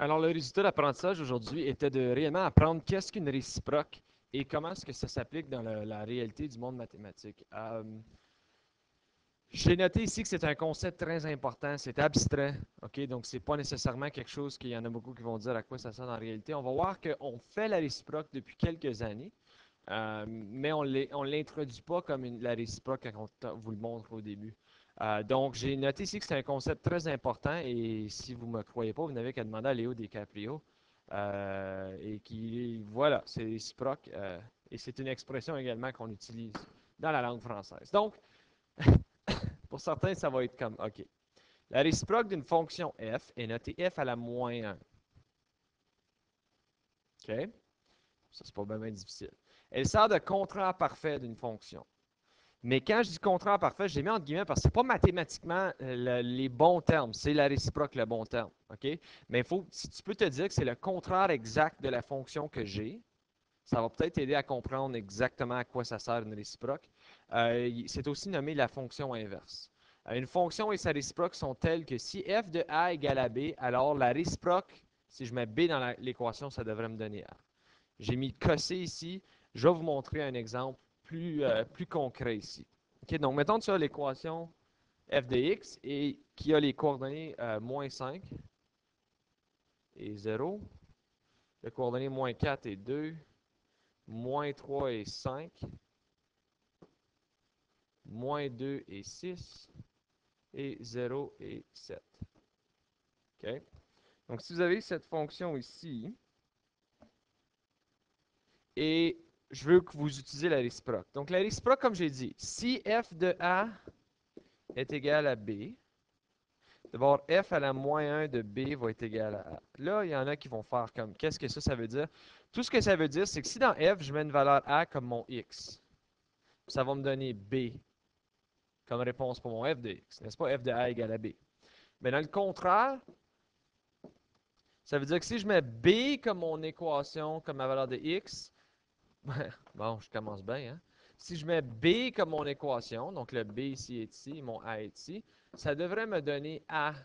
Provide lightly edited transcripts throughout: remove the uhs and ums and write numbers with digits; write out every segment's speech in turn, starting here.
Alors, le résultat d'apprentissage aujourd'hui était de réellement apprendre qu'est-ce qu'une réciproque et comment est-ce que ça s'applique dans la réalité du monde mathématique. J'ai noté ici que c'est un concept très important, c'est abstrait, ok? Donc, c'est pas nécessairement quelque chose qu'il y en a beaucoup qui vont dire à quoi ça sert en réalité. On va voir qu'on fait la réciproque depuis quelques années, mais on ne l'introduit pas comme la réciproque quand on vous le montre au début. Donc, j'ai noté ici que c'est un concept très important et si vous ne me croyez pas, vous n'avez qu'à demander à Léo DiCaprio. Et qui, voilà, c'est réciproque et c'est une expression également qu'on utilise dans la langue française. Donc, pour certains, ça va être comme, OK. La réciproque d'une fonction f est notée f à la moins 1. OK? Ça, c'est pas bien difficile. Elle sert de contraire parfait d'une fonction. Mais quand je dis contraire parfait, j'ai mis entre guillemets parce que ce n'est pas mathématiquement les bons termes, c'est la réciproque le bon terme. OK? Mais si tu peux te dire que c'est le contraire exact de la fonction que j'ai, ça va peut-être t'aider à comprendre exactement à quoi ça sert une réciproque. C'est aussi nommé la fonction inverse. Une fonction et sa réciproque sont telles que si f de a égale à b, alors la réciproque, si je mets b dans l'équation, ça devrait me donner a. J'ai mis cossé ici. Je vais vous montrer un exemple plus concret ici. OK, donc, mettons que tu as l'équation f de x et qui a les coordonnées moins 5 et 0, les coordonnées moins 4 et 2, moins 3 et 5, moins 2 et 6, et 0 et 7. OK? Donc, si vous avez cette fonction ici, et je veux que vous utilisiez la réciproque. Donc, la réciproque, comme j'ai dit, si f de a est égal à b, d'abord, f à la moins 1 de b va être égal à a. Là, il y en a qui vont faire comme, qu'est-ce que ça veut dire? Tout ce que ça veut dire, c'est que si dans f, je mets une valeur a comme mon x, ça va me donner b comme réponse pour mon f de x, n'est-ce pas? F de a égale à b. Mais dans le contraire, ça veut dire que si je mets b comme mon équation, comme ma valeur de x, bon, je commence bien, hein? Si je mets b comme mon équation, donc le b ici est ici, mon a est ici, ça devrait me donner a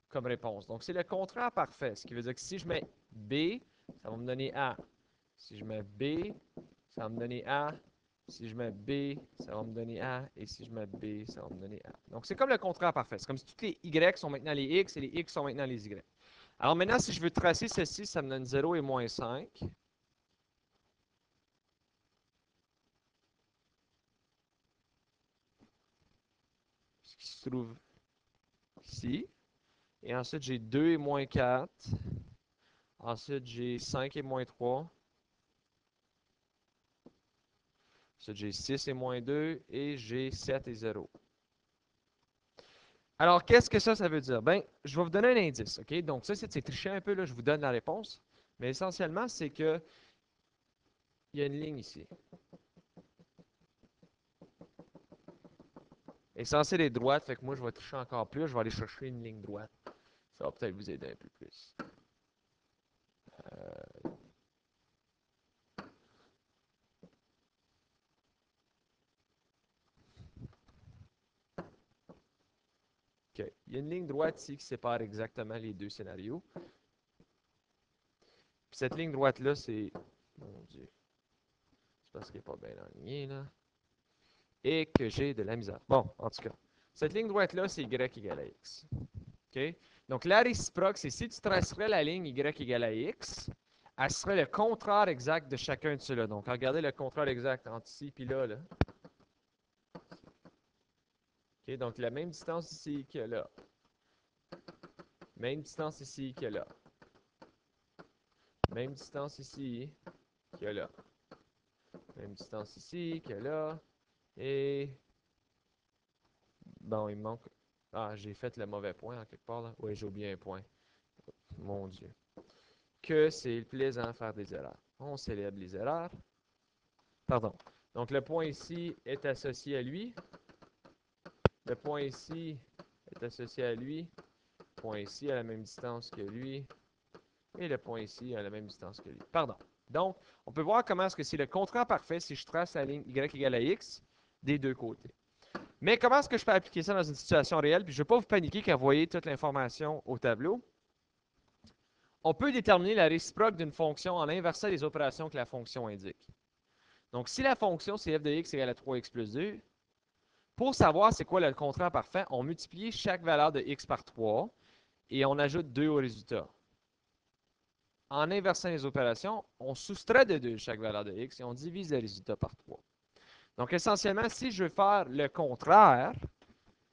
comme réponse. Donc, c'est le contraire parfait, ce qui veut dire que si je mets b, ça va me donner a. Si je mets b, ça va me donner a. Si je mets b, ça va me donner a. Et si je mets b, ça va me donner a. Donc, c'est comme le contraire parfait. C'est comme si toutes les y sont maintenant les x et les x sont maintenant les y. Alors maintenant, si je veux tracer ceci, ça me donne 0 et moins 5. Ce qui se trouve ici. Et ensuite, j'ai 2 et moins 4. Ensuite, j'ai 5 et moins 3. Ensuite, j'ai 6 et moins 2. Et j'ai 7 et 0. Alors, qu'est-ce que ça veut dire? Ben, je vais vous donner un indice, OK? Donc, ça, c'est tricher un peu, là, je vous donne la réponse. Mais essentiellement, c'est que il y a une ligne ici. Et censé être droite, fait que moi, je vais tricher encore plus. Je vais aller chercher une ligne droite. Ça va peut-être vous aider un peu plus. OK. Il y a une ligne droite ici qui sépare exactement les deux scénarios. Puis cette ligne droite-là, c'est... Mon Dieu. C'est parce qu'elle n'est pas bien alignée, là. Et que j'ai de la misère. Bon, en tout cas. Cette ligne droite-là, c'est y égale à x. OK? Donc, la réciproque, c'est si tu tracerais la ligne y égale à x, elle serait le contraire exact de chacun de ceux-là. Donc, regardez le contraire exact entre ici et là. OK? Donc, la même distance ici que là. Même distance ici que là. Même distance ici que là. Même distance ici que là. Et... Bon, il me manque... Ah, j'ai fait le mauvais point en quelque part, là. Oui, j'ai oublié un point. Mon Dieu. Que c'est plaisant de faire des erreurs. On célèbre les erreurs. Pardon. Donc, le point ici est associé à lui. Le point ici est associé à lui. Le point ici a la même distance que lui. Et le point ici a la même distance que lui. Pardon. Donc, on peut voir comment est-ce que c'est le contraire parfait si je trace la ligne y égale à x des deux côtés. Mais comment est-ce que je peux appliquer ça dans une situation réelle? Puis je ne vais pas vous paniquer quand vous voyez toute l'information au tableau. On peut déterminer la réciproque d'une fonction en inversant les opérations que la fonction indique. Donc, si la fonction, c'est f de x égale à 3x plus 2, pour savoir c'est quoi le contraire parfait, on multiplie chaque valeur de x par 3 et on ajoute 2 au résultat. En inversant les opérations, on soustrait de 2 chaque valeur de x et on divise le résultat par 3. Donc, essentiellement, si je veux faire le contraire,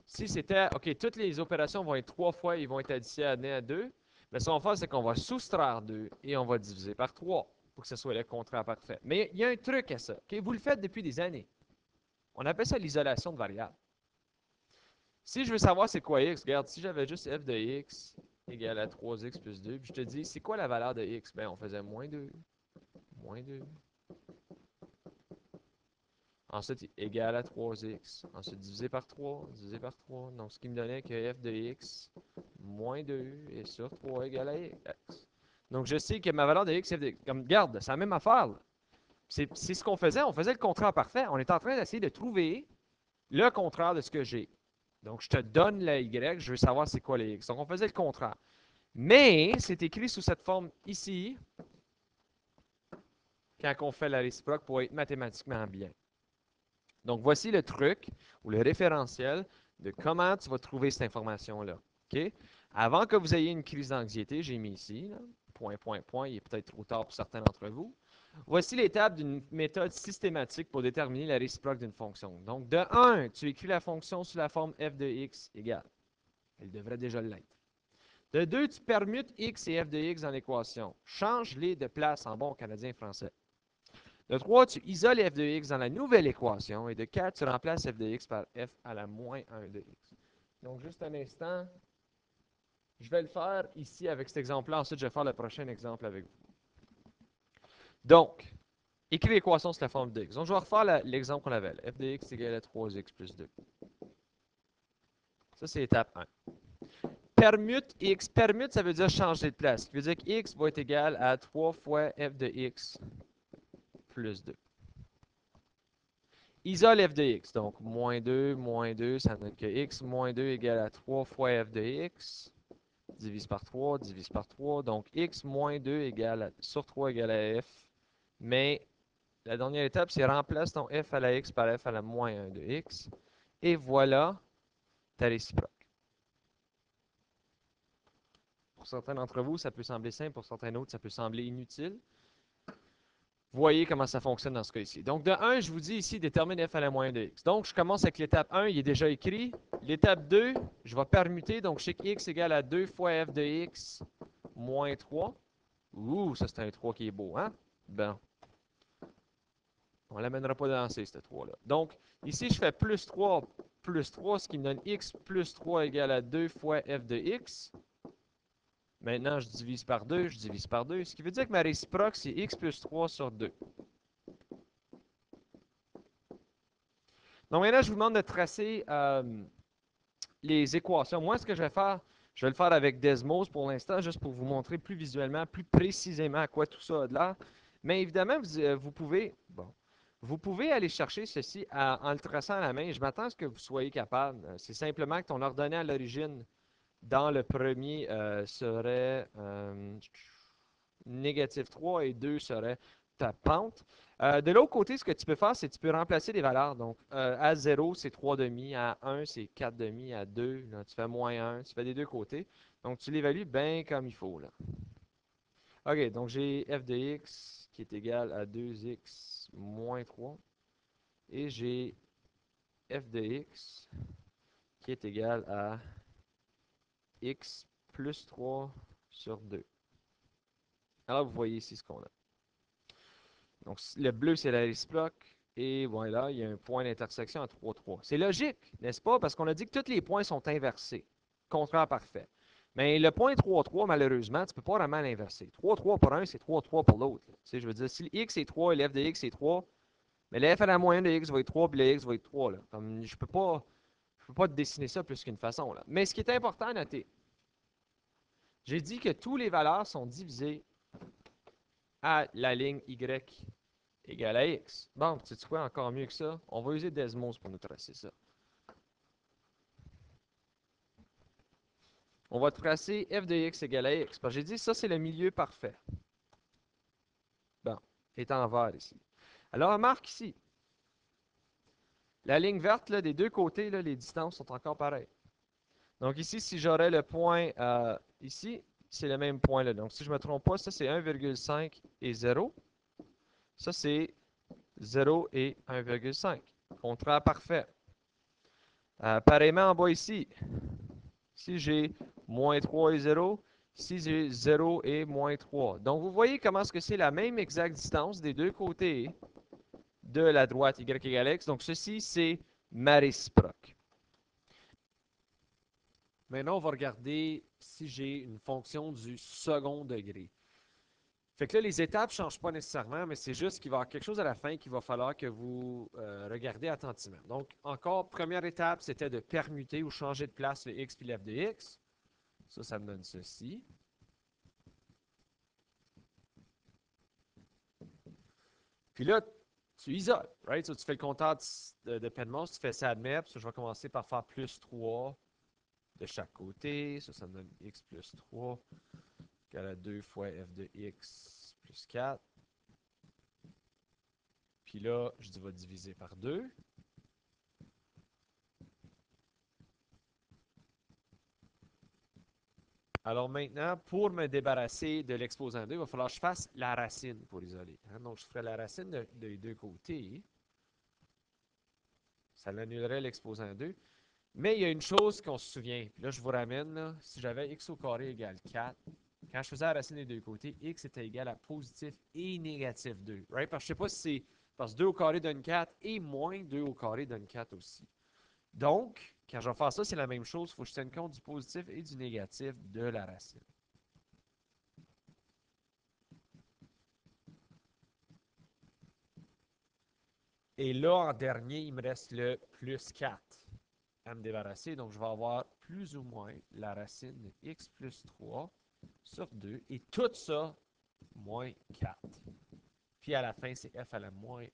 si c'était, OK, toutes les opérations vont être 3 fois, ils vont être additionnés à 2, mais ce qu'on va faire, c'est qu'on va soustraire 2 et on va diviser par 3 pour que ce soit le contraire parfait. Mais il y a un truc à ça. OK? Vous le faites depuis des années. On appelle ça l'isolation de variables. Si je veux savoir c'est quoi x, regarde, si j'avais juste f de x égale à 3x plus 2, puis je te dis, c'est quoi la valeur de x? Bien, on faisait moins 2, moins 2. Ensuite, égal à 3x. Ensuite, divisé par 3, divisé par 3. Donc, ce qui me donnait que f de x moins 2 est sur 3 égale à x. Donc, je sais que ma valeur de x, f de x, comme, regarde, c'est la même affaire. C'est ce qu'on faisait. On faisait le contraire parfait. On est en train d'essayer de trouver le contraire de ce que j'ai. Donc, je te donne la y, je veux savoir c'est quoi les x. Donc, on faisait le contraire. Mais, c'est écrit sous cette forme ici, quand on fait la réciproque pour être mathématiquement bien. Donc, voici le truc ou le référentiel de comment tu vas trouver cette information-là. OK? Avant que vous ayez une crise d'anxiété, j'ai mis ici, là, point, point, point, il est peut-être trop tard pour certains d'entre vous. Voici l'étape d'une méthode systématique pour déterminer la réciproque d'une fonction. Donc, de 1, tu écris la fonction sous la forme f de x égale. Elle devrait déjà l'être. De 2, tu permutes x et f de x dans l'équation. Change-les de place en bon canadien français. De 3, tu isoles f de x dans la nouvelle équation. Et de 4, tu remplaces f de x par f à la moins 1 de x. Donc, juste un instant. Je vais le faire ici avec cet exemple-là. Ensuite, je vais faire le prochain exemple avec vous. Donc, écris l'équation sous la forme de x. Donc, je vais refaire l'exemple qu'on avait. F de x égale à 3x plus 2. Ça, c'est étape 1. Permute x. Permute, ça veut dire changer de place. Ça veut dire que x va être égal à 3 fois f de x plus 2. Isole f de x. Donc, moins 2, ça donne que x moins 2 égale à 3 fois f de x. Divise par 3, divise par 3. Donc, x moins 2 égale sur 3 égale à f. Mais la dernière étape, c'est remplace ton f à la x par f à la moins 1 de x. Et voilà ta réciproque. Pour certains d'entre vous, ça peut sembler simple. Pour certains autres, ça peut sembler inutile. Voyez comment ça fonctionne dans ce cas ici. Donc, de 1, je vous dis ici, détermine f à la moins 1 de x. Donc, je commence avec l'étape 1, il est déjà écrit. L'étape 2, je vais permuter. Donc, je sais que x égale à 2 fois f de x moins 3. Ouh, ça c'est un 3 qui est beau, hein? Bon. On ne l'amènera pas dans C, ce 3-là. Donc, ici, je fais plus 3, ce qui me donne x plus 3 égale à 2 fois f de x. Maintenant, je divise par 2, je divise par 2, ce qui veut dire que ma réciproque, c'est x plus 3 sur 2. Donc maintenant, je vous demande de tracer les équations. Moi, ce que je vais faire, je vais le faire avec Desmos pour l'instant, juste pour vous montrer plus visuellement, plus précisément à quoi tout ça a de l'air. Mais évidemment, vous pouvez aller chercher ceci en le traçant à la main. Je m'attends à ce que vous soyez capable. C'est simplement que ton ordonnée à l'origine, dans le premier, serait négatif 3 et 2 serait ta pente. De l'autre côté, ce que tu peux faire, c'est que tu peux remplacer les valeurs. Donc, à 0, c'est 3,5. À 1, c'est 4,5. À 2, là, tu fais moins 1. Tu fais des deux côtés. Donc, tu l'évalues bien comme il faut, là. OK, donc j'ai f de x qui est égal à 2x moins 3. Et j'ai f de x qui est égal à x plus 3 sur 2. Alors, vous voyez ici ce qu'on a. Donc, le bleu, c'est la réciproque. Et voilà, il y a un point d'intersection à 3, 3. C'est logique, n'est-ce pas? Parce qu'on a dit que tous les points sont inversés. Contraire parfait. Mais le point 3, 3, malheureusement, tu ne peux pas vraiment l'inverser. 3, 3 pour un, c'est 3, 3 pour l'autre. Tu sais, je veux dire, si x est 3 et l'f de x est 3, mais l'f à la moyenne de x va être 3 puis le x va être 3. Là. Comme, je ne peux pas dessiner ça plus qu'une façon. Là. Mais ce qui est important à noter, j'ai dit que toutes les valeurs sont divisées à la ligne y égale à x. Bon, tu sais quoi, encore mieux que ça? On va user Desmos pour nous tracer ça. On va tracer f de x égale à x. Parce que j'ai dit, ça, c'est le milieu parfait. Bon, est en vert ici. Alors, remarque ici. La ligne verte, là, des deux côtés, là, les distances sont encore pareilles. Donc ici, si j'aurais le point ici, c'est le même point là. Donc si je ne me trompe pas, ça c'est 1,5 et 0. Ça c'est 0 et 1,5. Contraire parfait. Pareillement en bas ici, si j'ai moins 3 et 0, ici j'ai 0 et moins 3. Donc vous voyez comment est-ce que c'est la même exacte distance des deux côtés de la droite y égale x. Donc ceci c'est ma réciproque. Maintenant, on va regarder si j'ai une fonction du second degré. Fait que là, les étapes ne changent pas nécessairement, mais c'est juste qu'il va y avoir quelque chose à la fin qu'il va falloir que vous regardez attentivement. Donc, encore, première étape, c'était de permuter ou changer de place le x puis l'f de x. Ça me donne ceci. Puis là, tu isoles, right? So, tu fais le compteur de Penmans, tu fais ça admet, puis je vais commencer par faire plus 3 de chaque côté. Ça me donne x plus 3 égale à 2 fois f de x plus 4. Puis là, je vais diviser par 2. Alors maintenant, pour me débarrasser de l'exposant 2, il va falloir que je fasse la racine pour isoler. Hein? Donc, je ferai la racine des deux côtés. Ça l'annulerait l'exposant 2. Mais il y a une chose qu'on se souvient. Puis là, je vous ramène. Là, si j'avais x au carré égale 4, quand je faisais la racine des deux côtés, x était égal à positif et négatif 2. Right? Parce que je ne sais pas si c'est parce que 2 au carré donne 4 et moins 2 au carré donne 4 aussi. Donc, quand je vais faire ça, c'est la même chose. Il faut que je tienne compte du positif et du négatif de la racine. Et là, en dernier, il me reste le plus 4 à me débarrasser. Donc, je vais avoir plus ou moins la racine de x plus 3 sur 2. Et tout ça, moins 4. Puis à la fin, c'est f à la moins 1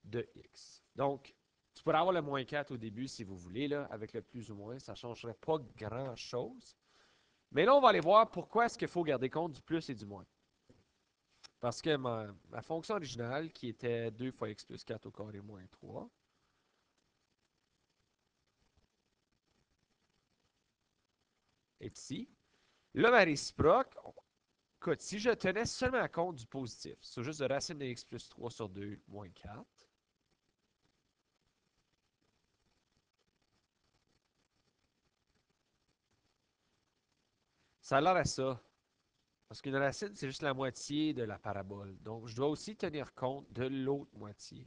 de x. Donc, tu pourrais avoir le moins 4 au début si vous voulez, là, avec le plus ou moins. Ça ne changerait pas grand-chose. Mais là, on va aller voir pourquoi est-ce qu'il faut garder compte du plus et du moins. Parce que ma fonction originale, qui était 2 fois x plus 4 au carré moins 3, est ici. Là, ma réciproque, écoute, si je tenais seulement compte du positif, c'est juste de racine de x plus 3 sur 2 moins 4, ça a l'air à ça. Parce qu'une racine, c'est juste la moitié de la parabole. Donc, je dois aussi tenir compte de l'autre moitié.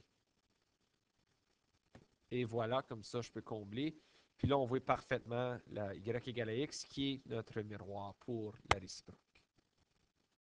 Et voilà, comme ça, je peux combler. Puis là, on voit parfaitement la y égale à x qui est notre miroir pour la réciproque.